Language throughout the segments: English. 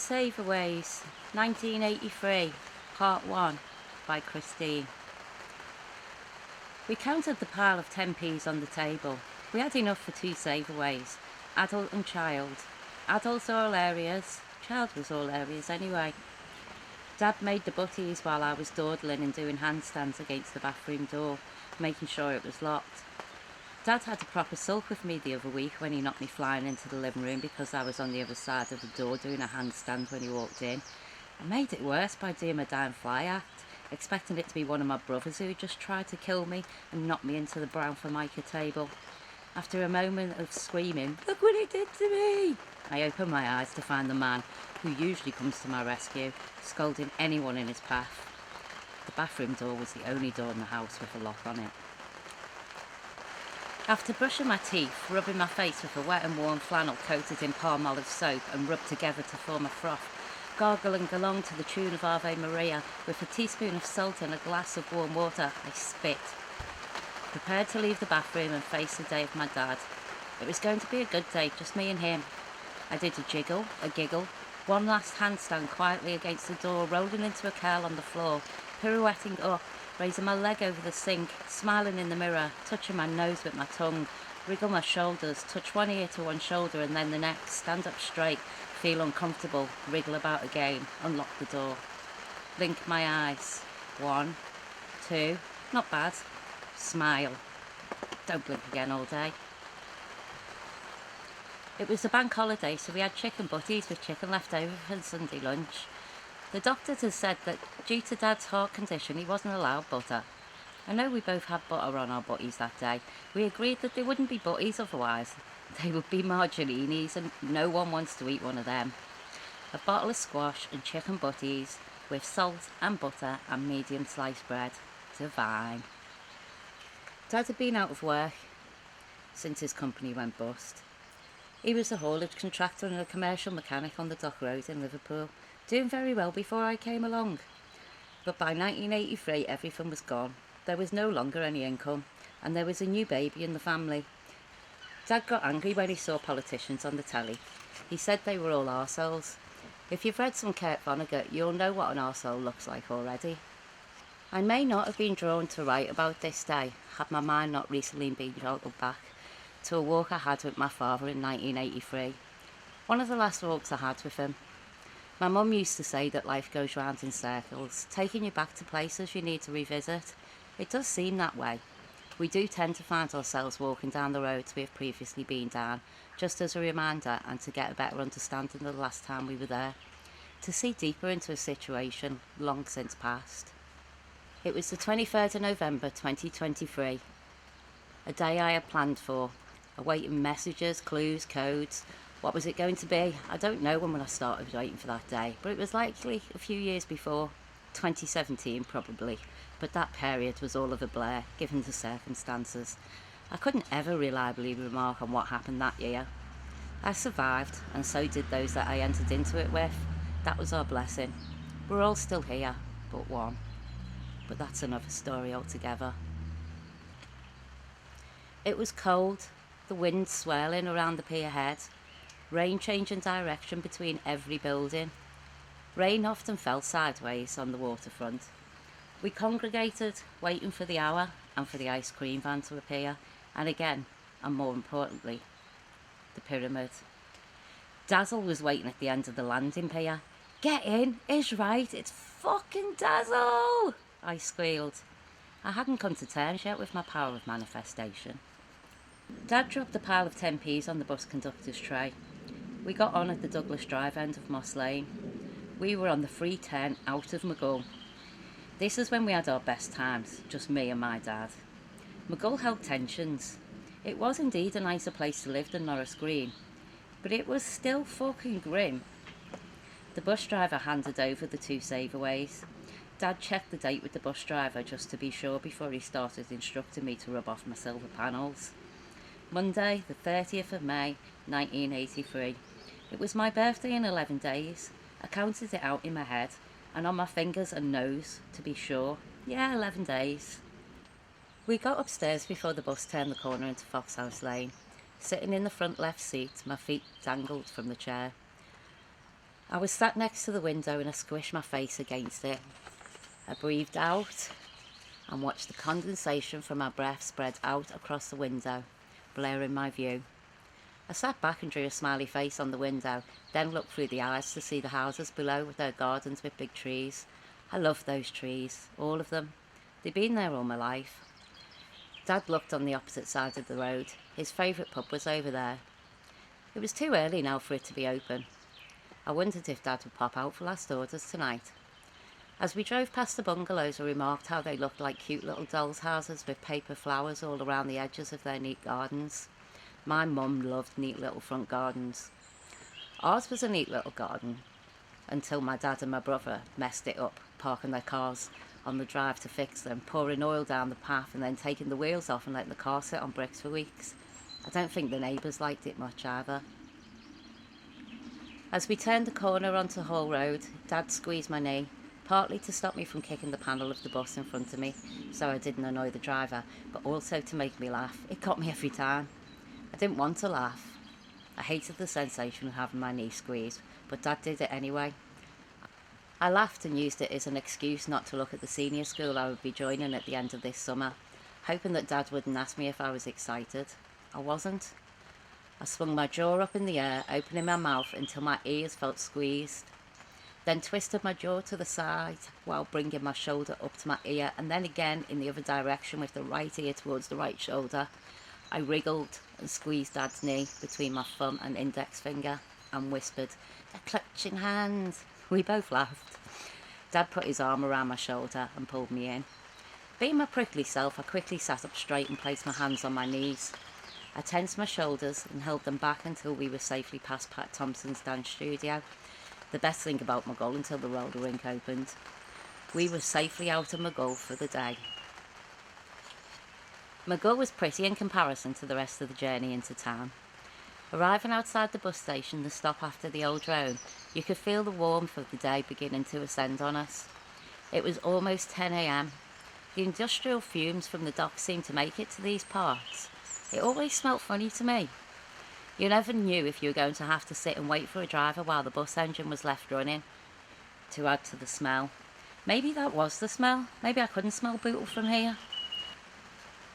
SaveAways1983 Part 1 by Christine. We counted the pile of 10p's on the table. We had enough for 2 saveaways, adult and child. Adults are all areas, child was all areas anyway. Dad made the butties while I was dawdling and doing handstands against the bathroom door, making sure it was locked. Dad had a proper sulk with me the other week when he knocked me flying into the living room because I was on the other side of the door doing a handstand when he walked in. I made it worse by doing my damn fly act, expecting it to be one of my brothers who just tried to kill me and knock me into the brown formica table. After a moment of screaming, "Look what he did to me!" I opened my eyes to find the man, who usually comes to my rescue, scolding anyone in his path. The bathroom door was the only door in the house with a lock on it. After brushing my teeth, rubbing my face with a wet and warm flannel coated in palm olive soap and rubbed together to form a froth, gargling along to the tune of Ave Maria with a teaspoon of salt and a glass of warm water, I spit. Prepared to leave the bathroom and face the day of my dad. It was going to be a good day, just me and him. I did a jiggle, a giggle, one last handstand quietly against the door, rolling into a curl on the floor, pirouetting up, raising my leg over the sink, smiling in the mirror, touching my nose with my tongue, wriggle my shoulders, touch one ear to one shoulder and then the next, stand up straight, feel uncomfortable, wriggle about again, unlock the door. Blink my eyes. 1, 2, not bad. Smile. Don't blink again all day. It was a bank holiday, so we had chicken butties with chicken left over for Sunday lunch. The doctors had said that due to Dad's heart condition, he wasn't allowed butter. I know we both had butter on our butties that day. We agreed that they wouldn't be butties otherwise. They would be margarinis, and no one wants to eat one of them. A bottle of squash and chicken butties with salt and butter and medium sliced bread. Divine. Dad had been out of work since his company went bust. He was a haulage contractor and a commercial mechanic on the Dock Road in Liverpool, doing very well before I came along. But by 1983 everything was gone. There was no longer any income, and there was a new baby in the family. Dad got angry when he saw politicians on the telly. He said they were all arseholes. If you've read some Kurt Vonnegut, you'll know what an arsehole looks like already. I may not have been drawn to write about this day, had my mind not recently been jolted back to a walk I had with my father in 1983. One of the last walks I had with him. My mum used to say that life goes round in circles, taking you back to places you need to revisit. It does seem that way. We do tend to find ourselves walking down the roads we have previously been down, just as a reminder and to get a better understanding of the last time we were there, to see deeper into a situation long since past. It was the 23rd of November 2023, a day I had planned for, awaiting messages, clues, codes. What was it going to be? I don't know when I started waiting for that day, but it was likely a few years before, 2017 probably, but that period was all of a blur, given the circumstances. I couldn't ever reliably remark on what happened that year. I survived, and so did those that I entered into it with. That was our blessing. We're all still here, but one. But that's another story altogether. It was cold, the wind swirling around the pier head, rain changing direction between every building. Rain often fell sideways on the waterfront. We congregated, waiting for the hour and for the ice cream van to appear, and again, and more importantly, the pyramid. Dazzle was waiting at the end of the landing pier. "Get in, it's right, it's fucking Dazzle!" I squealed. I hadn't come to terms yet with my power of manifestation. Dad dropped a pile of 10p's on the bus conductor's tray. We got on at the Douglas Drive end of Moss Lane. We were on the free turn out of Maghull. This is when we had our best times, just me and my dad. Maghull held tensions. It was indeed a nicer place to live than Norris Green, but it was still fucking grim. The bus driver handed over the 2 saveaways. Dad checked the date with the bus driver just to be sure before he started instructing me to rub off my silver panels. Monday, the 30th of May, 1983. It was my birthday in 11 days. I counted it out in my head, and on my fingers and nose, to be sure. Yeah, 11 days. We got upstairs before the bus turned the corner into Foxhouse Lane. Sitting in the front left seat, my feet dangled from the chair. I was sat next to the window and I squished my face against it. I breathed out and watched the condensation from my breath spread out across the window, blurring my view. I sat back and drew a smiley face on the window, then looked through the eyes to see the houses below with their gardens with big trees. I love those trees, all of them. They've been there all my life. Dad looked on the opposite side of the road. His favourite pub was over there. It was too early now for it to be open. I wondered if Dad would pop out for last orders tonight. As we drove past the bungalows, I remarked how they looked like cute little dolls' houses with paper flowers all around the edges of their neat gardens. My mum loved neat little front gardens. Ours was a neat little garden, until my dad and my brother messed it up, parking their cars on the drive to fix them, pouring oil down the path and then taking the wheels off and letting the car sit on bricks for weeks. I don't think the neighbours liked it much either. As we turned the corner onto Hall Road, Dad squeezed my knee, partly to stop me from kicking the panel of the bus in front of me so I didn't annoy the driver, but also to make me laugh. It got me every time. I didn't want to laugh. I hated the sensation of having my knee squeezed, but Dad did it anyway. I laughed and used it as an excuse not to look at the senior school I would be joining at the end of this summer, hoping that Dad wouldn't ask me if I was excited. I wasn't. I swung my jaw up in the air, opening my mouth until my ears felt squeezed, then twisted my jaw to the side while bringing my shoulder up to my ear, and then again in the other direction with the right ear towards the right shoulder. I wriggled and squeezed Dad's knee between my thumb and index finger and whispered, "They're clutching hands." We both laughed. Dad put his arm around my shoulder and pulled me in. Being my prickly self, I quickly sat up straight and placed my hands on my knees. I tensed my shoulders and held them back until we were safely past Pat Thompson's dance studio. The best thing about Mughal until the roller rink opened. We were safely out of Mughal for the day. Mughal was pretty in comparison to the rest of the journey into town. Arriving outside the bus station, the stop after the old drone, you could feel the warmth of the day beginning to ascend on us. It was almost 10 a.m. The industrial fumes from the dock seemed to make it to these parts. It always smelt funny to me. You never knew if you were going to have to sit and wait for a driver while the bus engine was left running, to add to the smell. Maybe that was the smell. Maybe I couldn't smell bootle from here.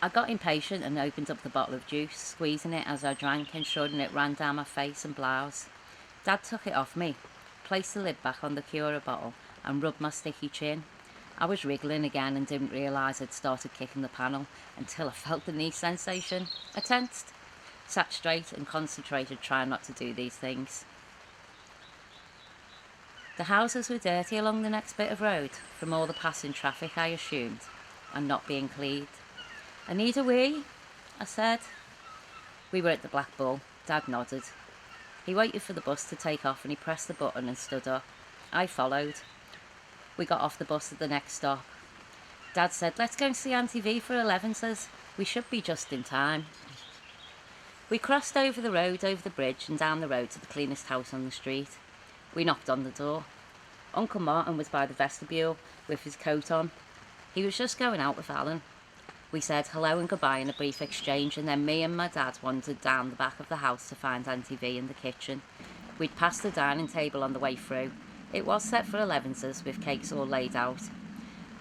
I got impatient and opened up the bottle of juice, squeezing it as I drank, ensuring it ran down my face and blouse. Dad took it off me, placed the lid back on the Cura bottle and rubbed my sticky chin. I was wriggling again and didn't realise I'd started kicking the panel until I felt the knee sensation. I tensed, sat straight and concentrated, trying not to do these things. The houses were dirty along the next bit of road, from all the passing traffic I assumed, and not being cleaned. "I need a wee," I said. We were at the Black Bull. Dad nodded. He waited for the bus to take off and he pressed the button and stood up. I followed. We got off the bus at the next stop. Dad said, "Let's go and see Auntie V for 11, says. We should be just in time." We crossed over the road, over the bridge and down the road to the cleanest house on the street. We knocked on the door. Uncle Martin was by the vestibule with his coat on. He was just going out with Alan. We said hello and goodbye in a brief exchange, and then me and my dad wandered down the back of the house to find Auntie V in the kitchen. We'd passed the dining table on the way through. It was set for 11s with cakes all laid out.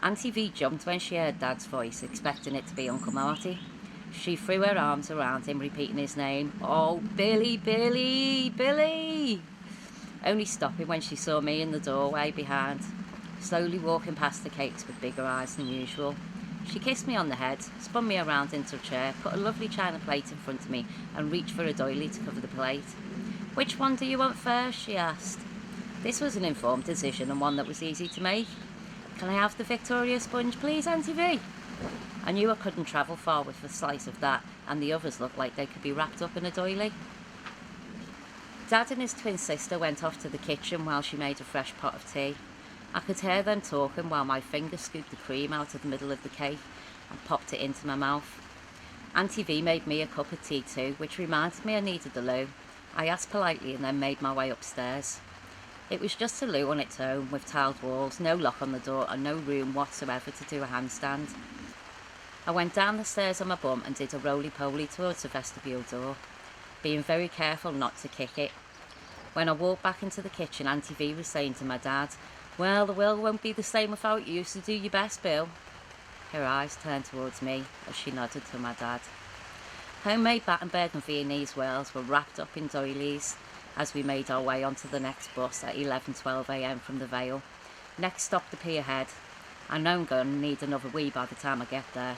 Auntie V jumped when she heard Dad's voice, expecting it to be Uncle Marty. She threw her arms around him, repeating his name. "Oh, Billy, Billy, Billy!" Only stopping when she saw me in the doorway behind, slowly walking past the cakes with bigger eyes than usual. She kissed me on the head, spun me around into a chair, put a lovely china plate in front of me and reached for a doily to cover the plate. "Which one do you want first?" she asked. This was an informed decision and one that was easy to make. "Can I have the Victoria sponge, please, Auntie V?" I knew I couldn't travel far with a slice of that, and the others looked like they could be wrapped up in a doily. Dad and his twin sister went off to the kitchen while she made a fresh pot of tea. I could hear them talking while my finger scooped the cream out of the middle of the cake and popped it into my mouth. Auntie V made me a cup of tea too, which reminded me I needed the loo. I asked politely and then made my way upstairs. It was just a loo on its own, with tiled walls, no lock on the door and no room whatsoever to do a handstand. I went down the stairs on my bum and did a roly-poly towards the vestibule door, being very careful not to kick it. When I walked back into the kitchen, Auntie V was saying to my dad, "Well, the world won't be the same without you, so do your best, Bill." Her eyes turned towards me as she nodded to my dad. Homemade Battenberg and Viennese whirls were wrapped up in doilies as we made our way onto the next bus at 11:12 a.m. from the Vale. Next stop, the pier head. I know I'm going to need another wee by the time I get there.